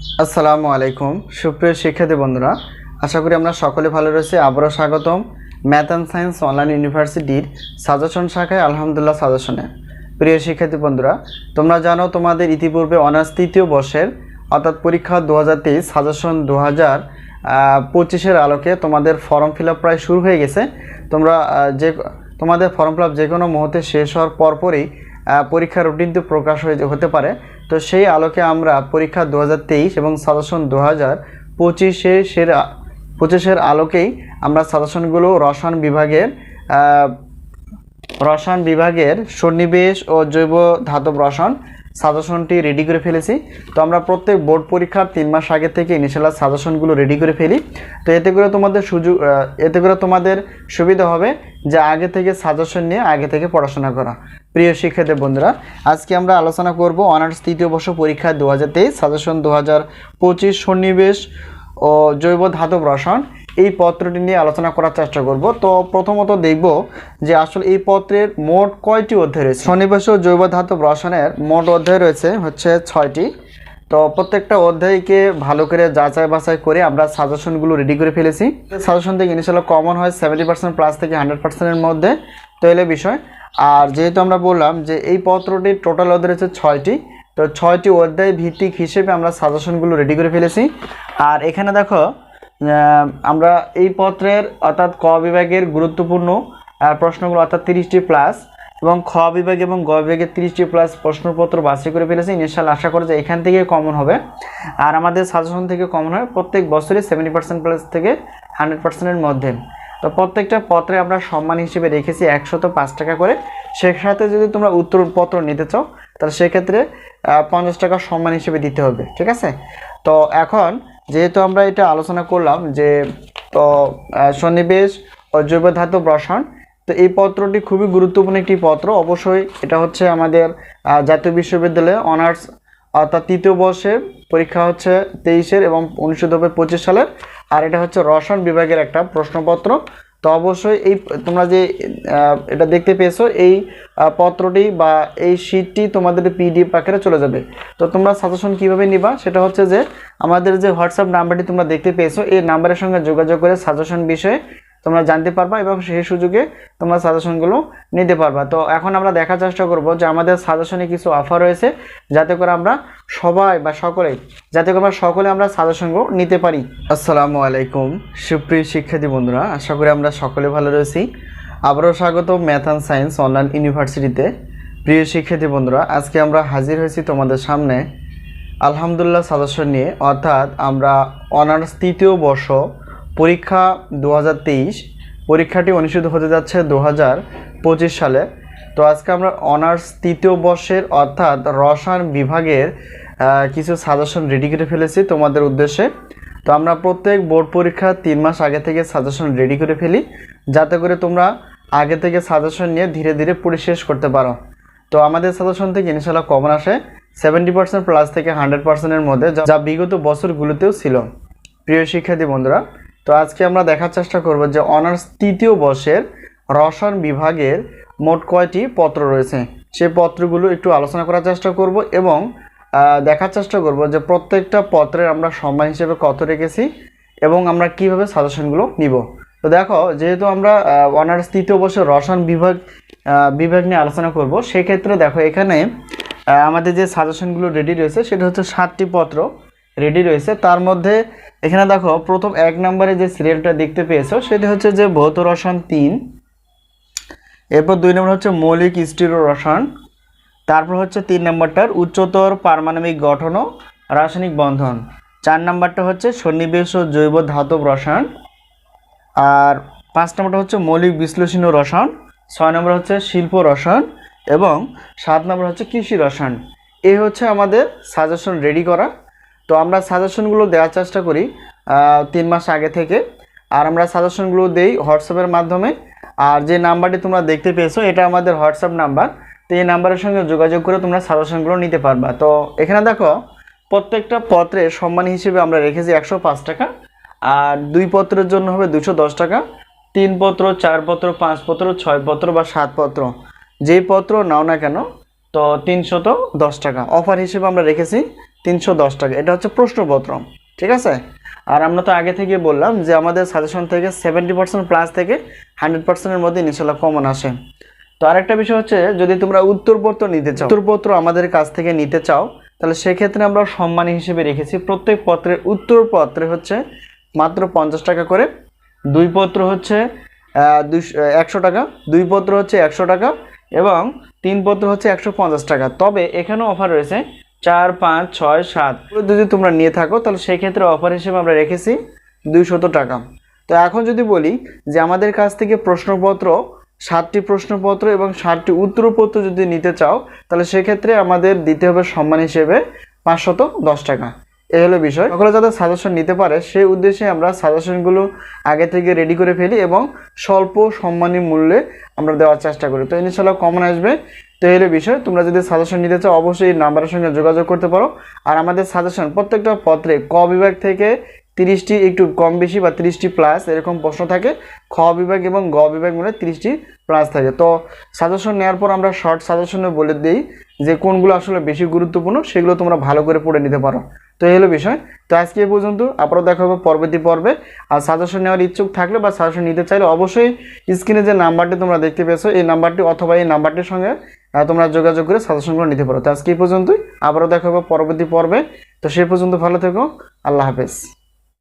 আসসালামু আলাইকুম সুপ্রিয় শিক্ষার্থী বন্ধুরা, আশা করি আমরা সকলে ভালো রয়েছি। আবারও স্বাগতম ম্যাথ অ্যান্ড সায়েন্স অনলাইন ইউনিভার্সিটির সাজেশন শাখায় আলহামদুলিল্লাহ সাজেশনে। প্রিয় শিক্ষার্থী বন্ধুরা, তোমরা জানো তোমাদের ইতিপূর্বে অনার্স তৃতীয় বর্ষের অর্থাৎ পরীক্ষা 2023 সাজেশন 2025-এর আলোকে তোমাদের ফর্ম ফিল আপ প্রায় শুরু হয়ে গেছে। তোমাদের ফর্ম ফিল আপ যে কোনো মুহূর্তে শেষ হওয়ার পরপরই পরীক্ষার রুটিনটি প্রকাশ হতে পারে। তো সেই আলোকে আমরা পরীক্ষা 2023 এবং সাজেশন 2025-এর আলোকেই আমরা সাজেশনগুলো রসায়ন বিভাগের সন্নিবেশ ও জৈব ধাতব রসায়ন সাজেশনটি রেডি করে ফেলেছি। তো আমরা প্রত্যেক বোর্ড পরীক্ষার 3 মাস আগে থেকে ইনশাআল্লাহ সাজেশনগুলো রেডি করে ফেলি। তো এতে করে তোমাদের সুবিধা হবে যে আগে থেকে সাজেশন নিয়ে আগে থেকে পড়াশোনা করা। প্রিয় শিক্ষার্থী বন্ধুরা, আজকে আমরা আলোচনা করব অনার্স তৃতীয় বর্ষ পরীক্ষা 2023 সাজেশন 2025 সন্নিবেশ ও জৈব ধাতব রসায়ন এই পত্রটি নিয়ে আলোচনা করার চেষ্টা করব। তো প্রথমত দেখব যে আসলে এই পত্রের মোট কয়টি অধ্যায় রয়েছে। সন্নিবেশ ও জৈব ধাতব রসায়নের মোট অধ্যায় রয়েছে হচ্ছে 6টি। তো প্রত্যেকটা অধ্যায়কে ভালো করে যাচাই বাছাই করে আমরা সাজেশনগুলো রেডি করে ফেলেছি। সাজেশন থেকে ইনশাআল্লাহ কমন হয় 70% প্লাস থেকে 100%-এর মধ্যে, তো এলে বিষয়। আর যেহেতু আমরা বললাম যে এই পত্রটির টোটাল অধ্যায় রয়েছে 6টি, তো 6টি অধ্যায় ভিত্তিক হিসেবে আমরা সাজেশনগুলো রেডি করে ফেলেছি। আর এখানে দেখো আমরা এই পত্রের অর্থাৎ ক বিভাগের গুরুত্বপূর্ণ প্রশ্নগুলো অর্থাৎ 30টি প্লাস এবং খ বিভাগ এবং গ বিভাগের 30টি প্লাস প্রশ্নপত্র বাছাই করে ফেলেছি। ইনশাআল্লাহ আশা করি যে এখান থেকে কমন হবে। আর আমাদের সাজেশন থেকে কমন হয় প্রত্যেক বছরই 70% প্লাস থেকে 100%-এর মধ্যে। তো প্রত্যেকটা পত্রে আমরা সম্মান হিসেবে রেখেছি 105 টাকা করে। সেক্ষেত্রে যদি তোমরা উত্তরপত্র নিতে চাও তাহলে সেক্ষেত্রে 50 টাকা সম্মান হিসেবে দিতে হবে, ঠিক আছে। তো এখন যেহেতু আমরা এটা আলোচনা করলাম যে সন্নিবেশ ও জৈব ধাতব রসায়ন, তো এই পত্রটি খুবই গুরুত্বপূর্ণ একটি পত্র। অবশ্যই এটা হচ্ছে আমাদের জাতীয় বিশ্ববিদ্যালয়ে অনার্স অর্থাৎ তৃতীয় বর্ষের পরীক্ষা হচ্ছে 23-এর এবং 1925 সালের। আর এটা হচ্ছে রসায়ন বিভাগের একটা প্রশ্নপত্র। তো অবশ্যই এই তোমরা যে এটা দেখতে পেয়েছো এই পত্রটি বা এই শীটটি তোমাদের পিডিএফ আকারে চলে যাবে। তো তোমরা সাজেশন কিভাবে নিবা সেটা হচ্ছে যে আমাদের যে হোয়াটসঅ্যাপ নাম্বারটি তোমরা দেখতে পেয়েছো এই নাম্বারের সঙ্গে যোগাযোগ করে সাজেশন বিষয়ে তোমরা জানতে পারবা এবং সেই সুযোগে তোমরা সাজেশনগুলো নিতে পারবা। তো এখন আমরা দেখার চেষ্টা করব যে আমাদের সাজেশনে কিছু অফার রয়েছে যাতে করে আমরা সকলে আমরা সাজেশনগুলো নিতে পারি। আসসালামু আলাইকুম সুপ্রিয় শিক্ষার্থী বন্ধুরা, আশা করি আমরা সকলে ভালো রয়েছি। আবারও স্বাগত ম্যাথ অ্যান্ড সায়েন্স অনলাইন ইউনিভার্সিটিতে। প্রিয় শিক্ষার্থী বন্ধুরা, আজকে আমরা হাজির হয়েছি তোমাদের সামনে আলহামদুলিল্লাহ সাজেশন নিয়ে, অর্থাৎ আমরা অনার্স তৃতীয় বর্ষ পরীক্ষা 2023 পরীক্ষাটি অনুষ্ঠিত হতে যাচ্ছে 2025 সালে। তো আজকে আমরা অনার্স তৃতীয় বর্ষের অর্থাৎ রসায়ন বিভাগের কিছু সাজেশন রেডি করে ফেলেছি তোমাদের উদ্দেশ্যে। তো আমরা প্রত্যেক বোর্ড পরীক্ষার 3 মাস আগে থেকে সাজেশন রেডি করে ফেলি যাতে করে তোমরা আগে থেকে সাজেশন নিয়ে ধীরে ধীরে পড়ে শেষ করতে পারো। তো আমাদের সাজেশন থেকে ইনশাআল্লাহ কমন আসে 70% প্লাস থেকে 100%-এর মধ্যে, যা বিগত বছরগুলোতেও ছিল। প্রিয় শিক্ষার্থী বন্ধুরা, তো আজকে আমরা দেখার চেষ্টা করব যে অনার্স তৃতীয় বর্ষের রসায়ন বিভাগের মোট কয়টি পত্র রয়েছে সেই পত্রগুলো একটু আলোচনা করার চেষ্টা করব এবং দেখার চেষ্টা করব যে প্রত্যেকটা পত্রের আমরা সম্মান হিসেবে কত রেখেছি এবং আমরা কিভাবে সাজেশনগুলো নিব। তো দেখো, যেহেতু আমরা অনার্স তৃতীয় বর্ষের রসায়ন বিভাগ নিয়ে আলোচনা করব, সেক্ষেত্রে দেখো এখানে আমাদের যে সাজেশনগুলো রেডি রয়েছে সেটা হচ্ছে 7টি পত্র রেডি রয়েছে। তার মধ্যে এখানে দেখো প্রথম 1 নম্বরে যে সিরিয়ালটা দেখতে পেয়েছো সেটা হচ্ছে যে ভৌত রসায়ন 3, এরপর 2 নম্বর হচ্ছে মৌলিক স্টিরো রসায়ন, তারপর হচ্ছে 3 নম্বরটার উচ্চতর পারমাণবিক গঠন ও রাসায়নিক বন্ধন, 4 নম্বরটা হচ্ছে সন্নিবেশ ও জৈব ধাতব রসায়ন, আর 5 নম্বরটা হচ্ছে মৌলিক বিশ্লেষণ ও রসায়ন, 6 নম্বর হচ্ছে শিল্প রসায়ন এবং 7 নম্বর হচ্ছে কৃষি রসায়ন। এই হচ্ছে আমাদের সাজেশন রেডি করা। তো আমরা সাজেশনগুলো দেওয়ার চেষ্টা করি 3 মাস আগে থেকে, আর আমরা সাজেশনগুলো দেই হোয়াটসঅ্যাপের মাধ্যমে। আর যে নাম্বারটি তোমরা দেখতে পেয়েছো এটা আমাদের হোয়াটসঅ্যাপ নাম্বার। তো এই নাম্বারের সঙ্গে যোগাযোগ করে তোমরা সাজেশনগুলো নিতে পারবা। তো এখানে দেখো প্রত্যেকটা পত্রের সম্মান হিসেবে আমরা রেখেছি 105 টাকা, আর 2 পত্রের জন্য হবে 210 টাকা, 3 পত্র, 4 পত্র, 5 পত্র, 6 পত্র বা 7 পত্র যেই পত্র নাও না কেন তো 310 টাকা অফার হিসেবে আমরা রেখেছি। 310 টাকা। এটা হচ্ছে প্রশ্নপত্র, ঠিক আছে। আর আমরা তো আগে থেকে বললাম যে আমাদের সাজেশন থেকে 70% প্লাস থেকে 100%-এর মধ্যে ইনশাল্লাহ কমন আসে। তো আরেকটা বিষয় হচ্ছে, যদি তোমরা উত্তরপত্র নিতে চাও, উত্তরপত্র আমাদের কাছ থেকে নিতে চাও, তাহলে সেক্ষেত্রে আমরা সম্মানী হিসেবে রেখেছি প্রত্যেক পত্রের উত্তরপত্রে হচ্ছে মাত্র 50 টাকা করে, দুই পত্র হচ্ছে 100 টাকা, দুই পত্র হচ্ছে 100 টাকা এবং তিন পত্র হচ্ছে 150 টাকা। তবে এখানেও অফার রয়েছে 4, 5, 6, 7 যদি তোমরা নিয়ে থাকো, তাহলে সেই ক্ষেত্রে অফার হিসেবে আমরা রেখেছি 200 টাকা। তো এখন যদি বলি যে আমাদের কাছ থেকে প্রশ্নপত্র 7টি প্রশ্নপত্র এবং 7টি উত্তরপত্র যদি নিতে চাও, তাহলে সেক্ষেত্রে আমাদের দিতে হবে সম্মান হিসেবে 510 টাকা। এই হলো বিষয়। সকলে যাতে সাজেশন নিতে পারে সেই উদ্দেশ্যে আমরা সাজেশনগুলো আগে থেকে রেডি করে ফেলি এবং স্বল্প সম্মানী মূল্যে আমরা দেওয়ার চেষ্টা করি। তো ইনশাআল্লাহ কমন আসবে। তো এই হলো বিষয়। তোমরা যদি সাজেশন নিতে চাও অবশ্যই এই নাম্বারের সঙ্গে যোগাযোগ করতে পারো। আর আমাদের সাজেশন প্রত্যেকটা পত্রে ক বিভাগ থেকে 30টি একটু কম বেশি বা 30টি প্লাস এরকম প্রশ্ন থাকে, খ বিভাগ এবং গ বিভাগ মিলে 30টি প্লাস থাকে। তো সাজেশন নেওয়ার পর আমরা শর্ট সাজেশনে বলে দিই যে কোনগুলো আসলে বেশি গুরুত্বপূর্ণ, সেগুলো তোমরা ভালো করে পড়ে নিতে পারো। তো এই হলো বিষয়। তো আজকে এই পর্যন্ত, আবারও দেখা হবে পরবর্তী পর্বে। আর সাজেশন নেওয়ার ইচ্ছুক থাকলে বা সাজেশন নিতে চাইলে অবশ্যই স্ক্রিনে যে নাম্বারটি তোমরা দেখতে পেয়েছো এই নাম্বারটি অথবা এই নাম্বারটির সঙ্গে তোমরা যোগাযোগ করে সাজেশনগুলো নিতে পারো। তো আজকে এই পর্যন্তই, আবারও দেখা হবে পরবর্তী পর্বে। তো সেই পর্যন্ত ভালো থেকো, আল্লাহ হাফেজ।